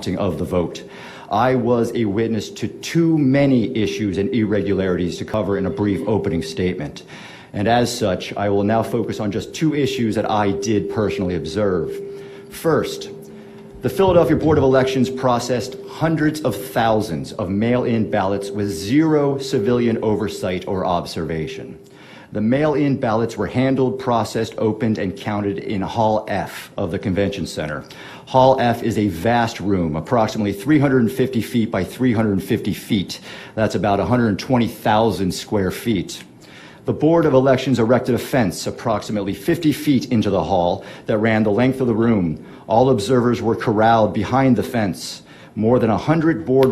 counting of the vote. I was a witness to too many issues and irregularities to cover in a brief opening statement. And as such, I will now focus on just two issues that I did personally observe. First, the Philadelphia Board of Elections processed hundreds of thousands of mail-in ballots with zero civilian oversight or observation. The mail-in ballots were handled, processed, opened, and counted in Hall F of the Convention Center. Hall F is a vast room, approximately 350 feet by 350 feet. That's about 120,000 square feet. The Board of Elections erected a fence approximately 50 feet into the hall that ran the length of the room. All observers were corralled behind the fence. More than 100 board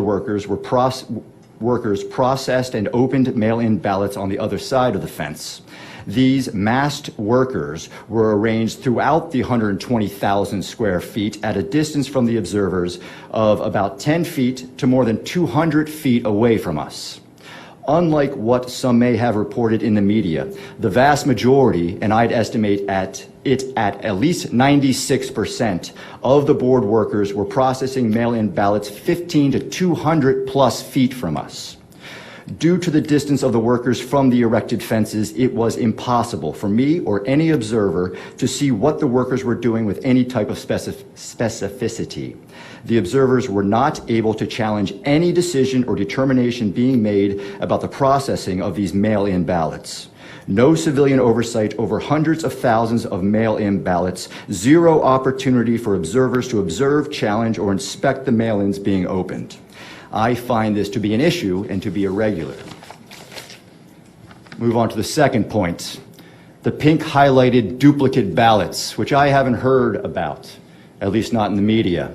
workers processed and opened mail-in ballots on the other side of the fence. These masked workers were arranged throughout the 120,000 square feet at a distance from the observers of about 10 feet to more than 200 feet away from us. Unlike what some may have reported in the media, the vast majority, and I'd estimate at least 96% of the board workers were processing mail-in ballots 15 to 200 plus feet from us. Due to the distance of the workers from the erected fences, it was impossible for me or any observer to see what the workers were doing with any type of specificity. The observers were not able to challenge any decision or determination being made about the processing of these mail-in ballots. No civilian oversight over hundreds of thousands of mail-in ballots, zero opportunity for observers to observe, challenge, or inspect the mail-ins being opened. I find this to be an issue and to be irregular. Move on to the second point, the pink highlighted duplicate ballots, which I haven't heard about, at least not in the media.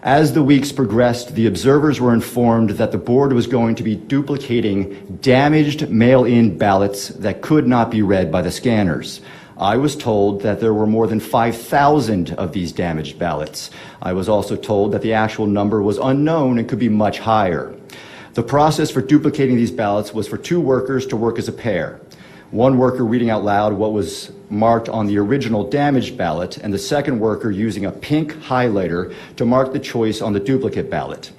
As the weeks progressed, the observers were informed that the board was going to be duplicating damaged mail-in ballots that could not be read by the scanners. I was told that there were more than 5,000 of these damaged ballots. I was also told that the actual number was unknown and could be much higher. The process for duplicating these ballots was for two workers to work as a pair. One worker reading out loud what was marked on the original damaged ballot, and the second worker using a pink highlighter to mark the choice on the duplicate ballot.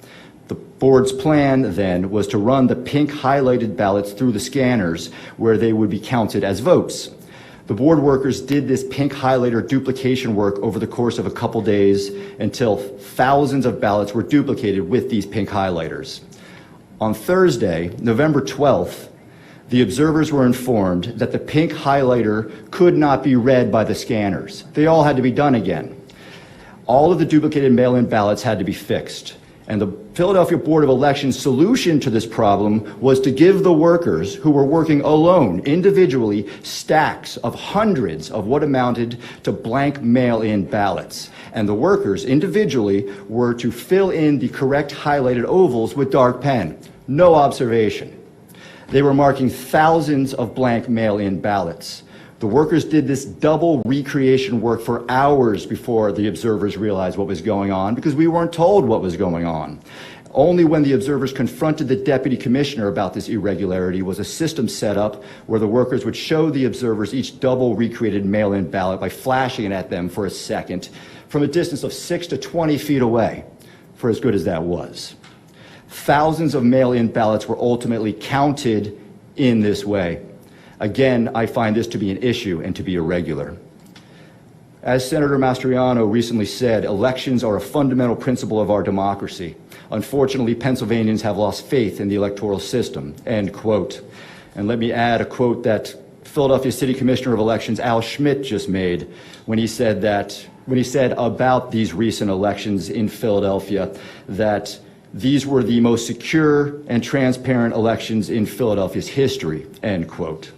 The board's plan then was to run the pink highlighted ballots through the scanners where they would be counted as votes. The board workers did this pink highlighter duplication work over the course of a couple days until thousands of ballots were duplicated with these pink highlighters. On Thursday, November 12th, the observers were informed that the pink highlighter could not be read by the scanners. They all had to be done again. All of the duplicated mail-in ballots had to be fixed. And the Philadelphia Board of Elections' solution to this problem was to give the workers who were working alone, individually, stacks of hundreds of what amounted to blank mail-in ballots. And the workers, individually, were to fill in the correct highlighted ovals with dark pen. No observation. They were marking thousands of blank mail-in ballots. The workers did this double recreation work for hours before the observers realized what was going on, because we weren't told what was going on. Only when the observers confronted the deputy commissioner about this irregularity was a system set up where the workers would show the observers each double recreated mail-in ballot by flashing it at them for a second from a distance of 6 to 20 feet away, for as good as that was. Thousands of mail-in ballots were ultimately counted in this way. Again, I find this to be an issue and to be irregular. As Senator Mastriano recently said, elections are a fundamental principle of our democracy. Unfortunately, Pennsylvanians have lost faith in the electoral system, end quote. And let me add a quote that Philadelphia City Commissioner of Elections Al Schmidt just made when he said about these recent elections in Philadelphia that these were the most secure and transparent elections in Philadelphia's history, end quote.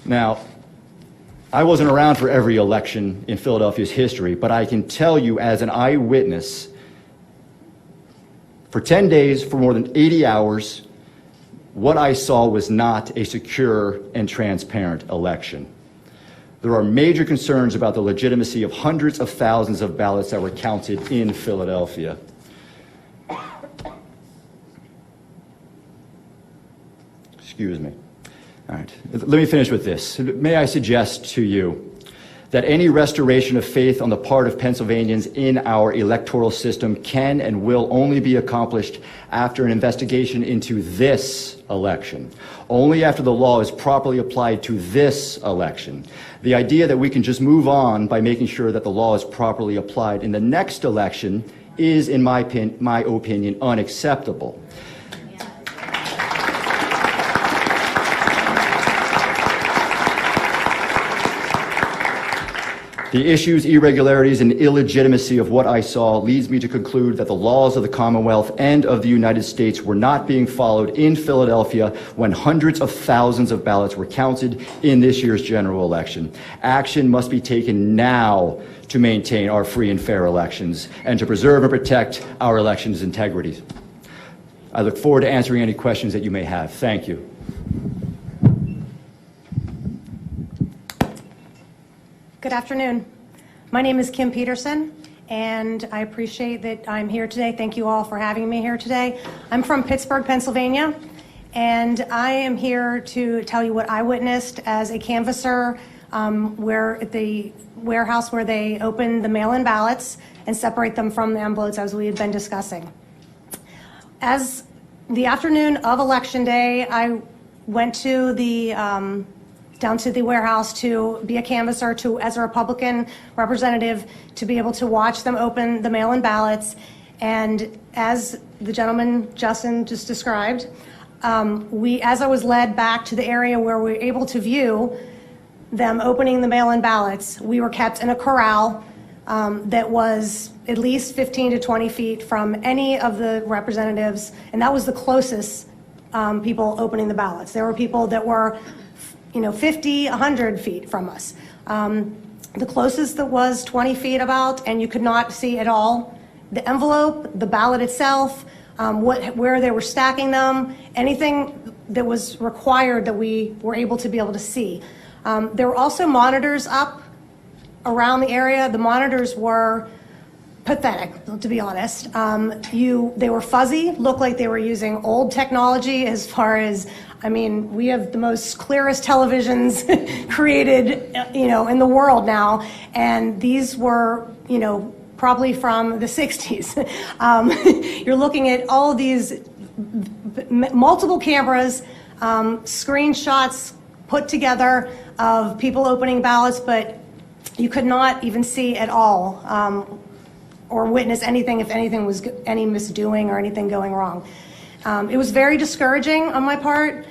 Now, I wasn't around for every election in Philadelphia's history, but I can tell you as an eyewitness, for 10 days, for more than 80 hours, what I saw was not a secure and transparent election. There are major concerns about the legitimacy of hundreds of thousands of ballots that were counted in Philadelphia. Excuse me. All right, let me finish with this. May I suggest to you that any restoration of faith on the part of Pennsylvanians in our electoral system can and will only be accomplished after an investigation into this election, only after the law is properly applied to this election. The idea that we can just move on by making sure that the law is properly applied in the next election is, in my opinion, unacceptable. The issues, irregularities, and illegitimacy of what I saw leads me to conclude that the laws of the Commonwealth and of the United States were not being followed in Philadelphia when hundreds of thousands of ballots were counted in this year's general election. Action must be taken now to maintain our free and fair elections and to preserve and protect our elections' integrity. I look forward to answering any questions that you may have. Thank you. Good afternoon. My name is Kim Peterson, and I appreciate that I'm here today. Thank you all for having me here today. I'm from Pittsburgh, Pennsylvania, and I am here to tell you what I witnessed as a canvasser where at the warehouse where they open the mail-in ballots and separate them from the envelopes, as we had been discussing. As the afternoon of Election Day, I went to the down to the warehouse to be a canvasser, to, as a Republican representative, to be able to watch them open the mail-in ballots. And as the gentleman Justin just described, as I was led back to the area where we were able to view them opening the mail-in ballots, we were kept in a corral that was at least 15 to 20 feet from any of the representatives, and that was the closest people opening the ballots. There were people that were 50, 100 feet from us. The closest that was 20 feet about, and you could not see at all the envelope, the ballot itself, where they were stacking them, anything that was required that we were able to see. There were also monitors up around the area. The monitors were pathetic, to be honest. They were fuzzy, looked like they were using old technology as far as, we have the most clearest televisions created, in the world now, and these were, probably from the 60s. You're looking at all of these multiple cameras, screenshots put together of people opening ballots, but you could not even see at all or witness anything if anything was any misdoing or anything going wrong. It was very discouraging on my part.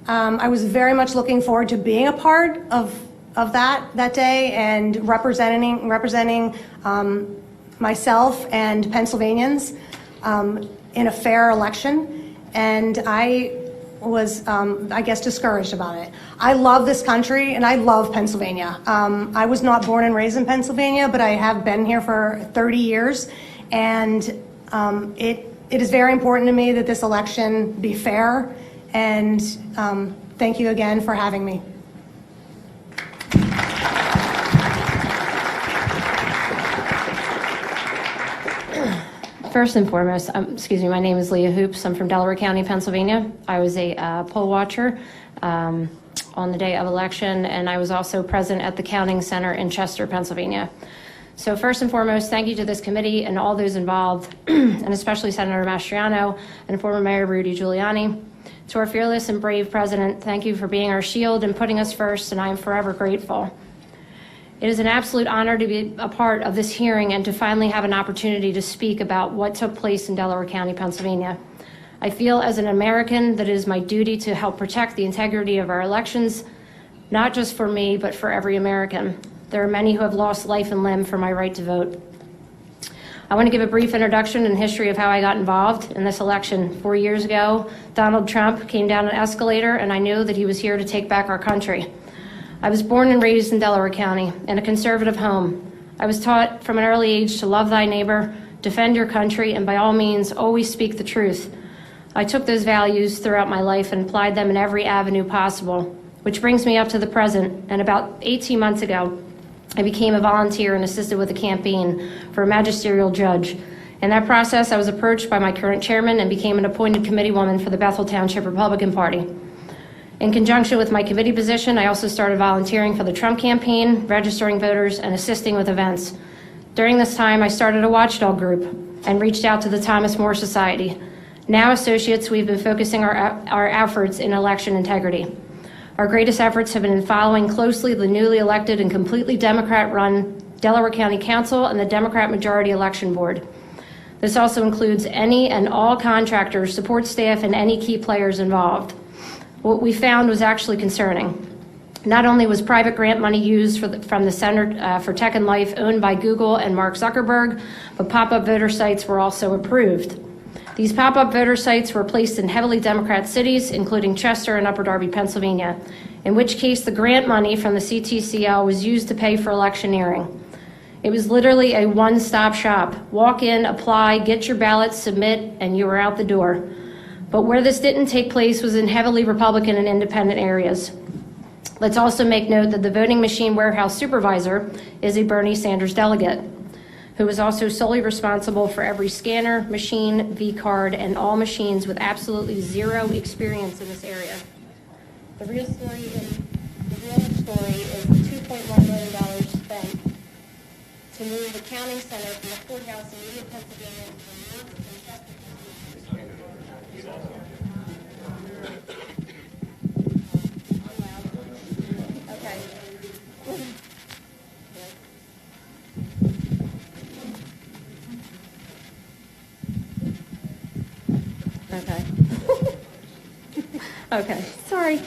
I was very much looking forward to being a part of that day and representing myself and Pennsylvanians in a fair election, and I was, discouraged about it. I love this country and I love Pennsylvania. I was not born and raised in Pennsylvania, but I have been here for 30 years, and it is very important to me that this election be fair, and thank you again for having me. First and foremost, my name is Leah Hoops. I'm from Delaware County, Pennsylvania. I was a poll watcher on the day of election, and I was also present at the counting center in Chester, Pennsylvania. So first and foremost, thank you to this committee and all those involved, and especially Senator Mastriano and former Mayor Rudy Giuliani. To our fearless and brave president, thank you for being our shield and putting us first, and I am forever grateful. It is an absolute honor to be a part of this hearing and to finally have an opportunity to speak about what took place in Delaware County, Pennsylvania. I feel as an American that it is my duty to help protect the integrity of our elections, not just for me, but for every American. There are many who have lost life and limb for my right to vote. I want to give a brief introduction and history of how I got involved in this election. 4 years ago, Donald Trump came down an escalator, and I knew that he was here to take back our country. I was born and raised in Delaware County in a conservative home. I was taught from an early age to love thy neighbor, defend your country, and by all means, always speak the truth. I took those values throughout my life and applied them in every avenue possible, which brings me up to the present. And about 18 months ago, I became a volunteer and assisted with a campaign for a magisterial judge. In that process, I was approached by my current chairman and became an appointed committee woman for the Bethel Township Republican Party. In conjunction with my committee position, I also started volunteering for the Trump campaign, registering voters, and assisting with events. During this time, I started a watchdog group and reached out to the Thomas More Society. Now associates, we've been focusing our efforts in election integrity. Our greatest efforts have been in following closely the newly elected and completely Democrat-run Delaware County Council and the Democrat Majority Election Board. This also includes any and all contractors, support staff, and any key players involved. What we found was actually concerning. Not only was private grant money used from the Center for Tech and Life owned by Google and Mark Zuckerberg, but pop-up voter sites were also approved. These pop-up voter sites were placed in heavily Democrat cities, including Chester and Upper Darby, Pennsylvania, in which case the grant money from the CTCL was used to pay for electioneering. It was literally a one-stop shop. Walk in, apply, get your ballot, submit, and you were out the door. But where this didn't take place was in heavily Republican and independent areas. Let's also make note that the voting machine warehouse supervisor is a Bernie Sanders delegate, who is also solely responsible for every scanner, machine, V-card, and all machines with absolutely zero experience in this area. The real story is the $2.1 million spent to move the counting center from the courthouse in Union, Pennsylvania to the north of Chester. Okay. Okay, sorry.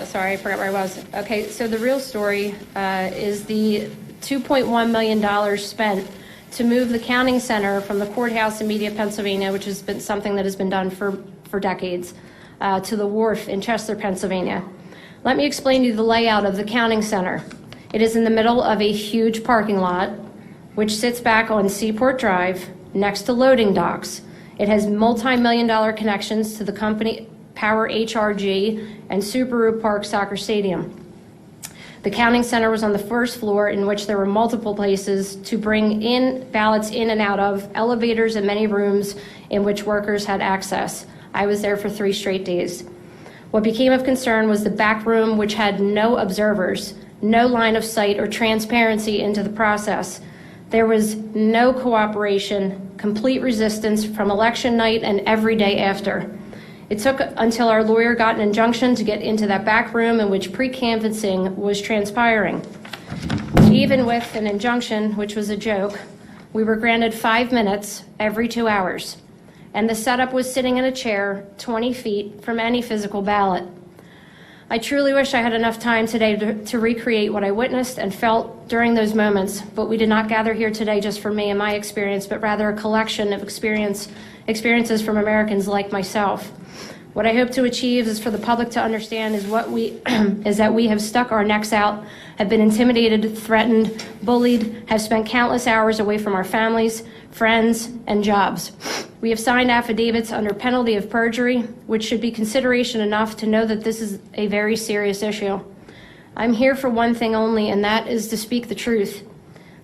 Sorry, I forgot where I was. Okay, so the real story is the $2.1 million spent to move the counting center from the courthouse in Media, Pennsylvania, which has been something that has been done for decades, to the wharf in Chester, Pennsylvania. Let me explain to you the layout of the counting center. It is in the middle of a huge parking lot, which sits back on Seaport Drive, next to loading docks. It has multi-million-dollar connections to the company Power HRG and Subaru Park Soccer Stadium. The counting center was on the first floor, in which there were multiple places to bring in ballots in and out of, elevators, and many rooms in which workers had access. I was there for 3 straight days. What became of concern was the back room, which had no observers, no line of sight or transparency into the process. There was no cooperation, complete resistance from election night and every day after. It took until our lawyer got an injunction to get into that back room in which pre-canvassing was transpiring. Even with an injunction, which was a joke, we were granted 5 minutes every 2 hours, and the setup was sitting in a chair 20 feet from any physical ballot. I truly wish I had enough time today to recreate what I witnessed and felt during those moments, but we did not gather here today just for me and my experience, but rather a collection of experiences from Americans like myself. What I hope to achieve is for the public to understand is that we have stuck our necks out, have been intimidated, threatened, bullied, have spent countless hours away from our families, friends, and jobs. We have signed affidavits under penalty of perjury, which should be consideration enough to know that this is a very serious issue. I'm here for one thing only, and that is to speak the truth.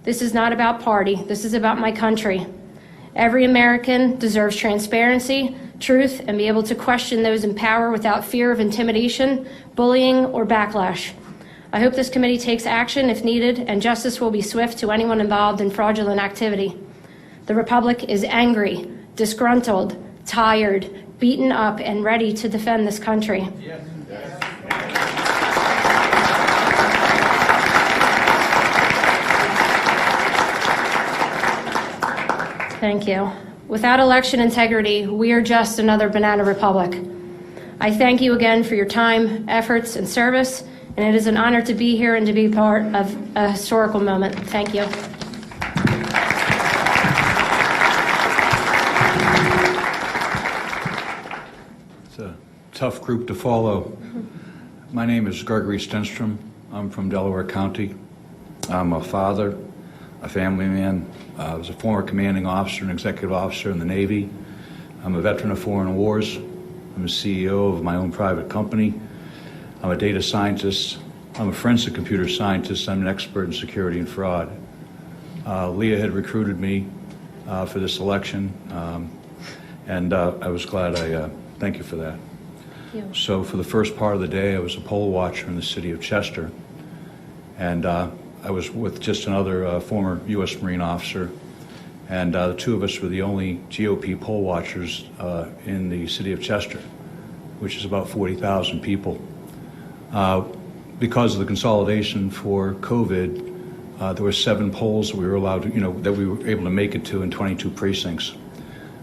This is not about party. This is about my country. Every American deserves transparency, truth, and be able to question those in power without fear of intimidation, bullying, or backlash. I hope this committee takes action if needed, and justice will be swift to anyone involved in fraudulent activity. The Republic is angry, disgruntled, tired, beaten up, and ready to defend this country. Yes. Thank you. Without election integrity, we are just another banana republic. I thank you again for your time, efforts, and service, and it is an honor to be here and to be part of a historical moment. Thank you. It's a tough group to follow. My name is Gregory Stenstrom. I'm from Delaware County. I'm a father, a family man. I was a former commanding officer and executive officer in the Navy. I'm a veteran of foreign wars. I'm a CEO of my own private company. I'm a data scientist. I'm a forensic computer scientist. I'm an expert in security and fraud. Leah had recruited me for this election, and I was glad. Thank you for that. you. So for the first part of the day, I was a poll watcher in the city of Chester. And I was with just another former U.S. Marine officer. And the two of us were the only GOP poll watchers in the city of Chester, which is about 40,000 people. Because of the consolidation for COVID, there were 7 polls that we were allowed to, that we were able to make it to in 22 precincts.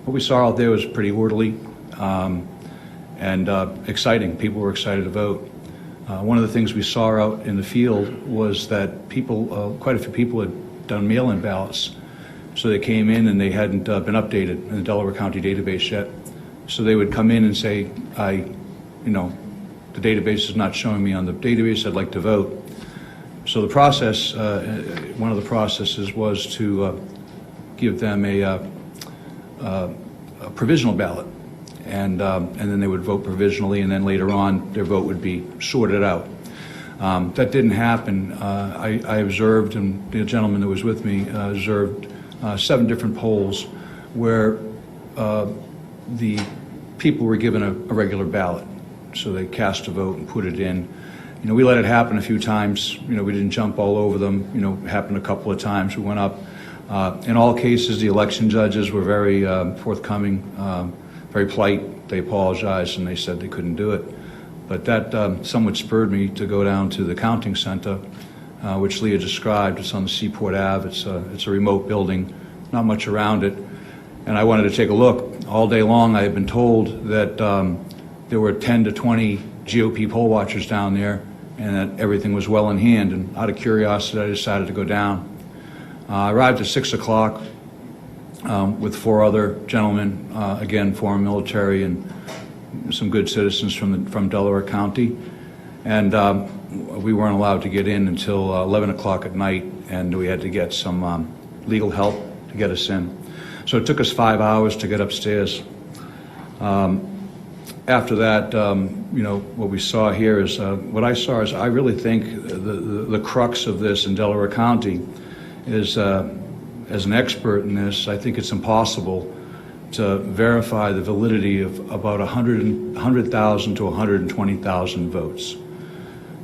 What we saw out there was pretty orderly and exciting. People were excited to vote. One of the things we saw out in the field was that people, quite a few people had done mail-in ballots. So they came in and they hadn't been updated in the Delaware County database yet. So they would come in and say, the database is not showing me on the database, I'd like to vote. So the process, one of the processes was to give them a provisional ballot. And then they would vote provisionally, and then later on their vote would be sorted out. That didn't happen. I observed, and the gentleman that was with me observed 7 different polls where the people were given a regular ballot. So they cast a vote and put it in. We let it happen a few times. We didn't jump all over them. It happened a couple of times. We went up. In all cases, the election judges were very forthcoming, very polite. They apologized and they said they couldn't do it. But that somewhat spurred me to go down to the counting center, which Leah described. It's on the Seaport Ave. It's a remote building, not much around it. And I wanted to take a look. All day long I had been told that there were 10 to 20 GOP poll watchers down there and that everything was well in hand. And out of curiosity, I decided to go down. I arrived at 6 o'clock with 4 other gentlemen, again, former military and some good citizens from Delaware County. And we weren't allowed to get in until 11 o'clock at night, and we had to get some legal help to get us in. So it took us 5 hours to get upstairs. After that, what we saw here is, what I saw is, I really think the crux of this in Delaware County is, as an expert in this, I think it's impossible to verify the validity of about 100,000 to 120,000 votes.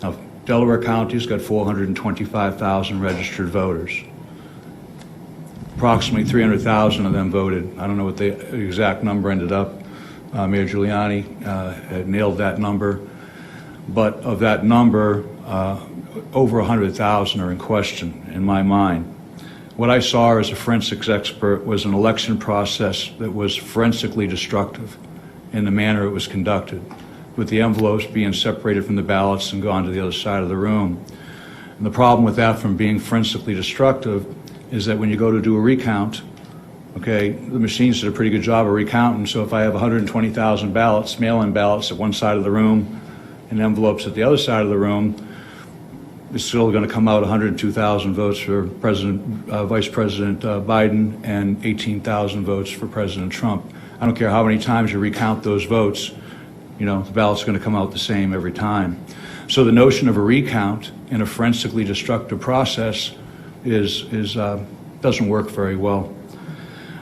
Now, Delaware County's got 425,000 registered voters. Approximately 300,000 of them voted. I don't know what the exact number ended up. Mayor Giuliani had nailed that number. But of that number, over 100,000 are in question in my mind. What I saw as a forensics expert was an election process that was forensically destructive in the manner it was conducted, with the envelopes being separated from the ballots and gone to the other side of the room. And the problem with that from being forensically destructive is that when you go to do a recount, okay, the machines did a pretty good job of recounting, so if I have 120,000 ballots, mail-in ballots at one side of the room and envelopes at the other side of the room, it's still going to come out 102,000 votes for Vice President Biden and 18,000 votes for President Trump. I don't care how many times you recount those votes, the ballot's going to come out the same every time. So the notion of a recount in a forensically destructive process doesn't work very well.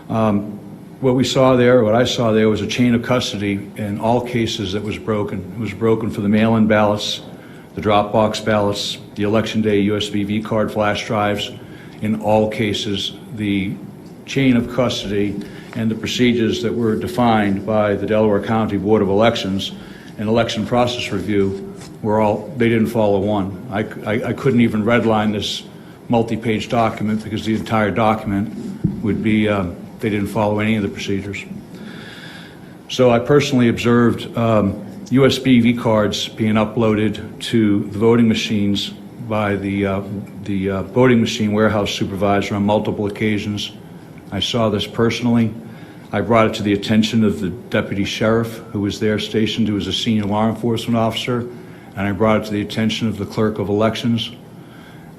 What I saw there was a chain of custody in all cases that was broken. It was broken for the mail-in ballots, the Dropbox ballots, the election day USB card flash drives. In all cases, the chain of custody and the procedures that were defined by the Delaware County Board of Elections and Election Process Review they didn't follow one. I couldn't even redline this multi-page document because the entire document would be, they didn't follow any of the procedures. So I personally observed USB V cards being uploaded to the voting machines by the voting machine warehouse supervisor on multiple occasions. I saw this personally. I brought it to the attention of the deputy sheriff who was there stationed, who was a senior law enforcement officer, and I brought it to the attention of the clerk of elections.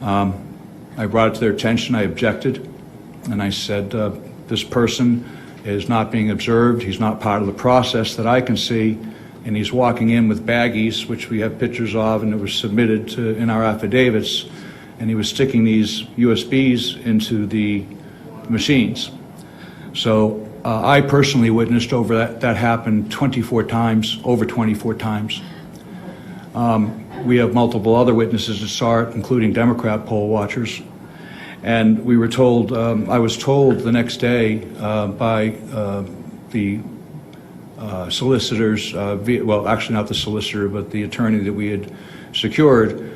I brought it to their attention, I objected, and I said, this person is not being observed, he's not part of the process that I can see, and he's walking in with baggies, which we have pictures of, and it was submitted in our affidavits, and he was sticking these USBs into the machines. So I personally witnessed over that happened 24 times, over 24 times. We have multiple other witnesses that saw it, including Democrat poll watchers. And we were told, I was told the next day by the solicitors, well, actually not the solicitor, but the attorney that we had secured,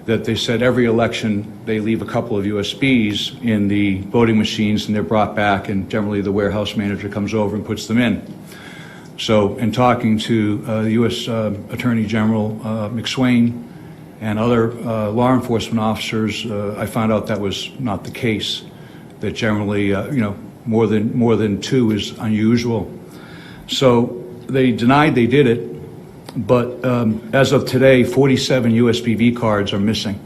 that they said every election they leave a couple of USBs in the voting machines and they're brought back, and generally the warehouse manager comes over and puts them in. So in talking to the U.S. Attorney General McSwain and other law enforcement officers, I found out that was not the case, that generally, more than two is unusual. So they denied they did it, but as of today, 47 USBV cards are missing,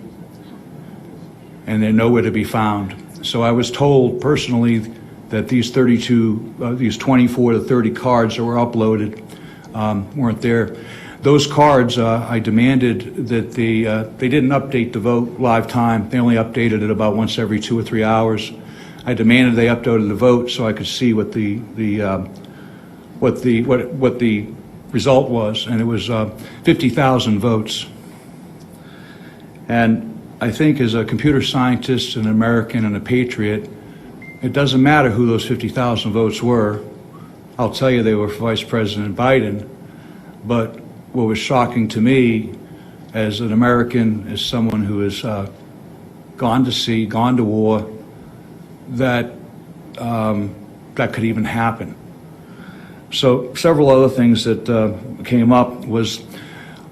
and they're nowhere to be found. So I was told personally that these 24 to 30 cards that were uploaded weren't there. Those cards, I demanded that they didn't update the vote live time. They only updated it about once every 2 or 3 hours. I demanded they updated the vote so I could see what the result was, and it was 50,000 votes. And I think as a computer scientist, an American, and a patriot, it doesn't matter who those 50,000 votes were. I'll tell you they were for Vice President Biden. But what was shocking to me as an American, as someone who has gone to sea, gone to war, that that could even happen. So several other things that came up was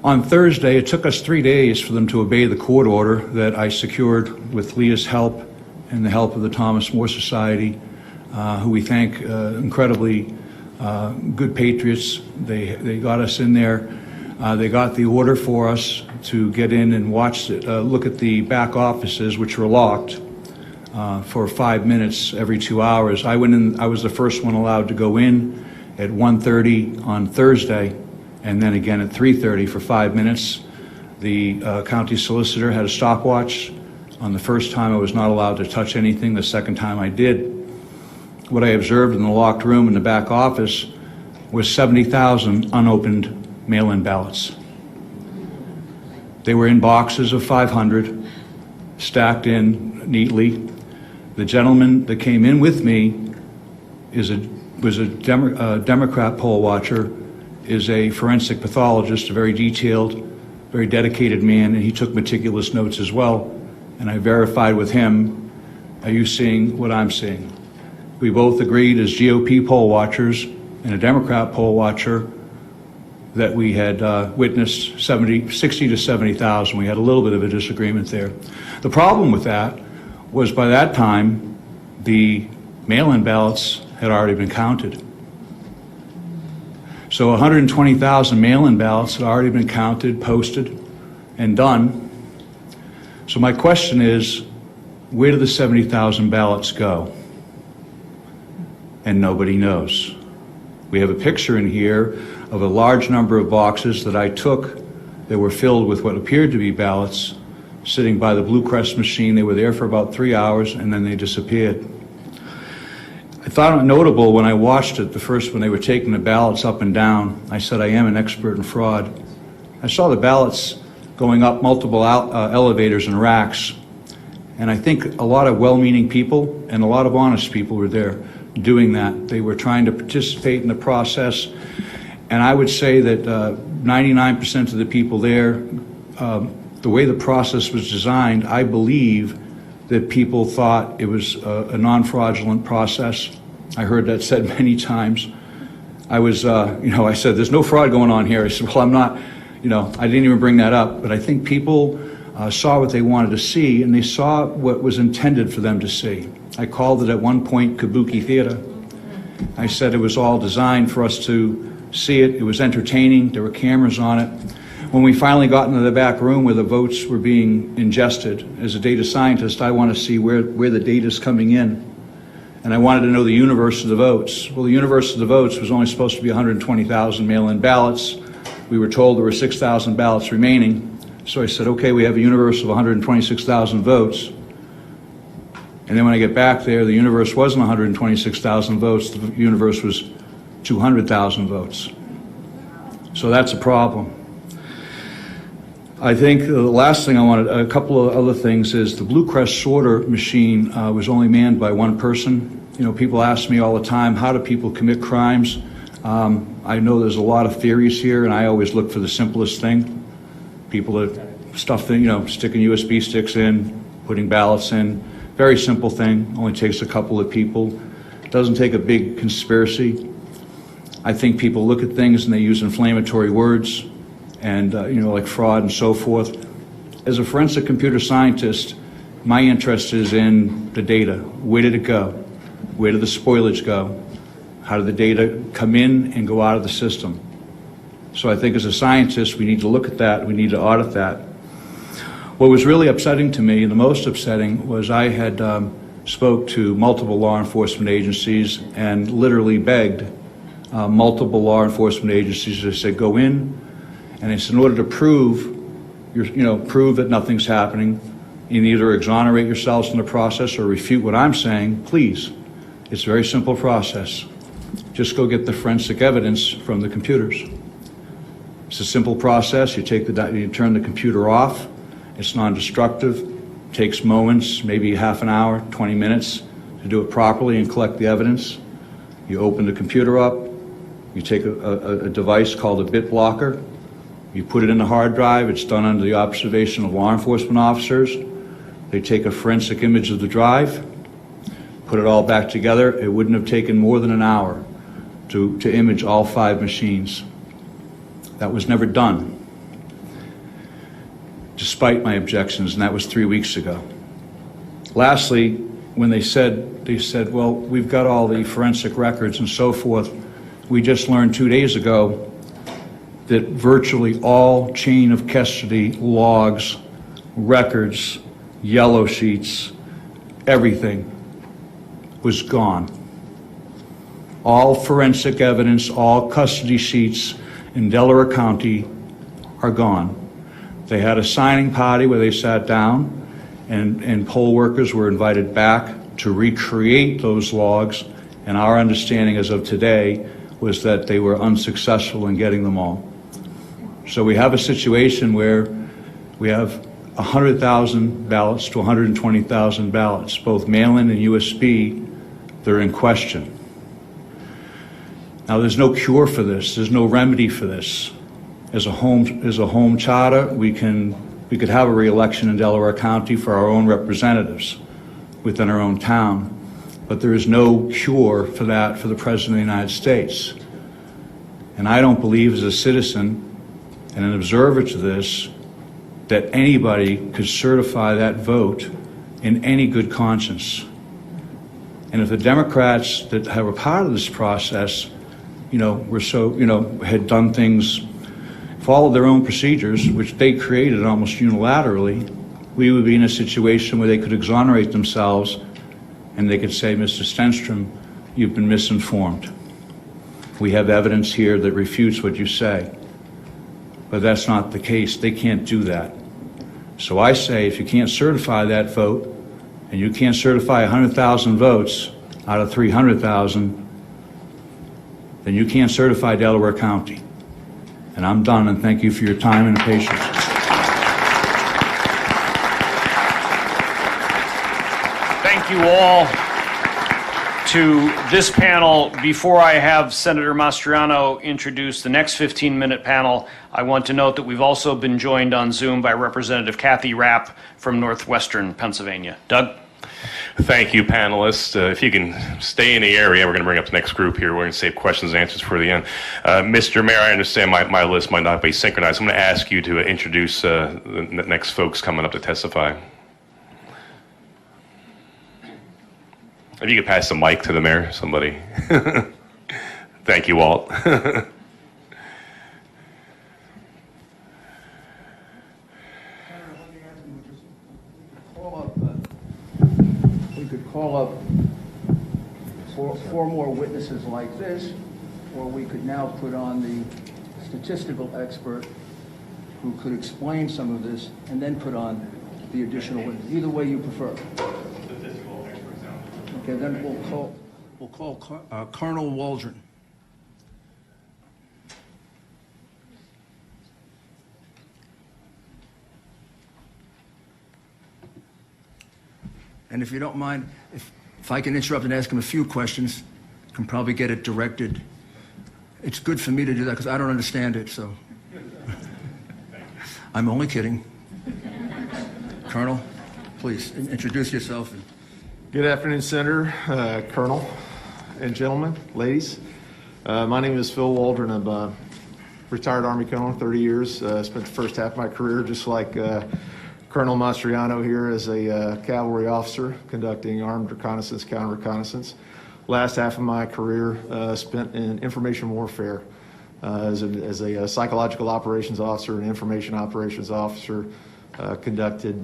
on Thursday, it took us 3 days for them to obey the court order that I secured with Leah's help and the help of the Thomas More Society, who we thank, incredibly good patriots. They got us in there. They got the order for us to get in and watch it, look at the back offices, which were locked for 5 minutes every 2 hours. I went in, I was the first one allowed to go in at 1:30 on Thursday, and then again at 3:30 for 5 minutes. The county solicitor had a stopwatch. On the first time I was not allowed to touch anything. The second time I did. What I observed in the locked room in the back office was 70,000 unopened mail-in ballots. They were in boxes of 500, stacked in neatly. The gentleman that came in with me was a Democrat poll watcher, is a forensic pathologist, a very detailed, very dedicated man, and he took meticulous notes as well. And I verified with him, are you seeing what I'm seeing? We both agreed as GOP poll watchers and a Democrat poll watcher that we had witnessed 60 to 70,000. We had a little bit of a disagreement there. The problem with that was by that time, the mail-in ballots had already been counted. So 120,000 mail-in ballots had already been counted, posted, and done. So my question is, where did the 70,000 ballots go? And nobody knows. We have a picture in here of a large number of boxes that I took that were filled with what appeared to be ballots, sitting by the Blue Crest machine. They were there for about 3 hours, and then they disappeared. I thought it notable when I watched it, when they were taking the ballots up and down. I said, I am an expert in fraud. I saw the ballots going up multiple elevators and racks, and I think a lot of well-meaning people and a lot of honest people were there doing that. They were trying to participate in the process, and I would say that 99% of the people there, the way the process was designed, I believe that people thought it was a non-fraudulent process. I heard that said many times. I was, I said, there's no fraud going on here. I said, well, I'm not, I didn't even bring that up, but I think people saw what they wanted to see, and they saw what was intended for them to see. I called it at one point Kabuki theater. I said it was all designed for us to see it. It was entertaining. There were cameras on it. When we finally got into the back room where the votes were being ingested, as a data scientist, I want to see where the data is coming in. And I wanted to know the universe of the votes. Well, the universe of the votes was only supposed to be 120,000 mail-in ballots. We were told there were 6,000 ballots remaining. So I said, okay, we have a universe of 126,000 votes. And then when I get back there, the universe wasn't 126,000 votes, the universe was 200,000 votes. So that's a problem. I think the last thing I wanted, a couple of other things, is the Blue Crest sorter machine was only manned by one person. You know, people ask me all the time, how do people commit crimes? I know there's a lot of theories here, and I always look for the simplest thing. People that stuff, sticking USB sticks in, putting ballots in. Very simple thing, only takes a couple of people. Doesn't take a big conspiracy. I think people look at things and they use inflammatory words and, like fraud and so forth. As a forensic computer scientist, my interest is in the data. Where did it go? Where did the spoilage go? How did the data come in and go out of the system? So I think as a scientist, we need to look at that, we need to audit that. What was really upsetting to me, the most upsetting, was I had spoke to multiple law enforcement agencies and literally begged multiple law enforcement agencies. I said, go in, and I said, in order to prove that nothing's happening, you can either exonerate yourselves in the process or refute what I'm saying, please. It's a very simple process. Just go get the forensic evidence from the computers. It's a simple process. You turn the computer off. It's non-destructive. Takes moments, maybe half an hour, 20 minutes to do it properly and collect the evidence. You open the computer up. You take a device called a bit blocker. You put it in the hard drive. It's done under the observation of law enforcement officers. They take a forensic image of the drive, put it all back together. It wouldn't have taken more than an hour to image all 5 machines. That was never done, despite my objections, and that was 3 weeks ago. Lastly, when they said, well, we've got all the forensic records and so forth. We just learned 2 days ago that virtually all chain of custody logs, records, yellow sheets, everything was gone. All forensic evidence, all custody sheets in Delaware County are gone. They had a signing party where they sat down, and poll workers were invited back to recreate those logs, and our understanding as of today was that they were unsuccessful in getting them all. So we have a situation where we have 100,000 ballots to 120,000 ballots, both mail-in and USB, they're in question. Now, there's no cure for this. There's no remedy for this. As a home charter, we could have a re-election in Delaware County for our own representatives within our own town, but there is no cure for that for the President of the United States. And I don't believe, as a citizen and an observer to this, that anybody could certify that vote in any good conscience. And if the Democrats that have a part of this process, had done things, followed their own procedures, which they created almost unilaterally, we would be in a situation where they could exonerate themselves and they could say, Mr. Stenstrom, you've been misinformed. We have evidence here that refutes what you say. But that's not the case. They can't do that. So I say, if you can't certify that vote, and you can't certify 100,000 votes out of 300,000, then you can't certify Delaware County. And I'm done, and thank you for your time and patience. Thank you all. To this panel, before I have Senator Mastriano introduce the next 15-minute panel, I want to note that we've also been joined on Zoom by Representative Kathy Rapp from Northwestern Pennsylvania. Doug? Thank you, panelists. If you can stay in the area, we're going to bring up the next group here. We're going to save questions and answers for the end. Mr. Mayor, I understand my list might not be synchronized. I'm going to ask you to introduce the next folks coming up to testify. If you could pass the mic to the mayor, somebody. Thank you, Walt. We could call up four more witnesses like this, or we could now put on the statistical expert who could explain some of this, and then put on the additional witness. Either way you prefer. Statistical expert. Okay, then we'll call Colonel Waldron. And if you don't mind, if I can interrupt and ask him a few questions, can probably get it directed. It's good for me to do that because I don't understand it, so. I'm only kidding. Colonel, please introduce yourself. Good afternoon, Senator, Colonel, and gentlemen, ladies. My name is Phil Waldron. I'm a retired Army Colonel, 30 years. Spent the first half of my career just like Colonel Mastriano here as a cavalry officer conducting armed reconnaissance, counter-reconnaissance. Last half of my career spent in information warfare as a psychological operations officer and information operations officer, conducted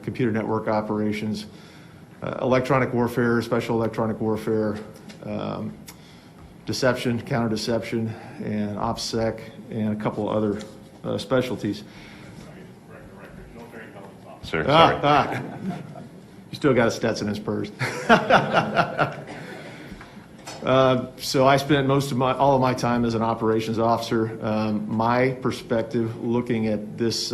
computer network operations, electronic warfare, special electronic warfare, deception, counter-deception, and OPSEC, and a couple other specialties. Sir, sorry. You still got a Stetson and Spurs. So I spent all of my time as an operations officer. My perspective looking at this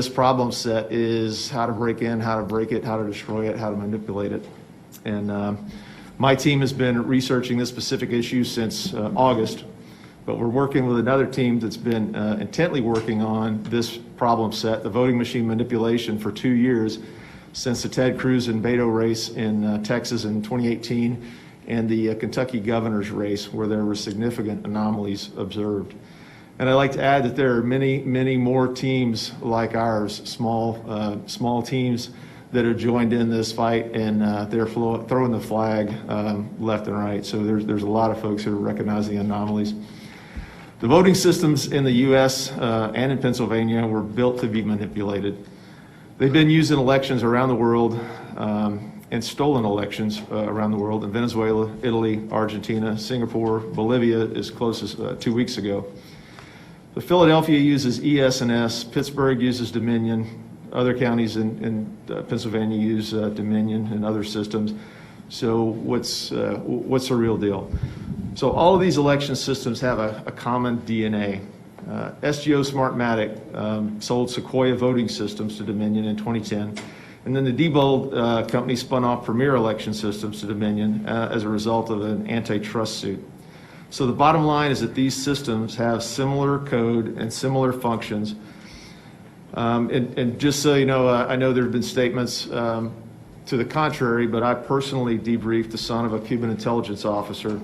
problem set is how to break in, how to break it, how to destroy it, how to manipulate it. And my team has been researching this specific issue since August, but we're working with another team that's been intently working on this problem set, the voting machine manipulation, for 2 years, since the Ted Cruz and Beto race in Texas in 2018 and the Kentucky governor's race, where there were significant anomalies observed. And I'd like to add that there are many, many more teams like ours, small teams that are joined in this fight, and they're throwing the flag left and right. So there's a lot of folks who are recognizing anomalies. The voting systems in the U.S. And in Pennsylvania were built to be manipulated. They've been used in elections around the world and stolen elections around the world in Venezuela, Italy, Argentina, Singapore, Bolivia as close as 2 weeks ago. The Philadelphia uses ES&S, Pittsburgh uses Dominion, other counties in Pennsylvania use Dominion and other systems. So what's the real deal? So all of these election systems have a common DNA. SGO Smartmatic sold Sequoia voting systems to Dominion in 2010. And then the Diebold company spun off Premier Election Systems to Dominion as a result of an antitrust suit. So the bottom line is that these systems have similar code and similar functions. And just so you know, I know there have been statements to the contrary, but I personally debriefed the son of a Cuban intelligence officer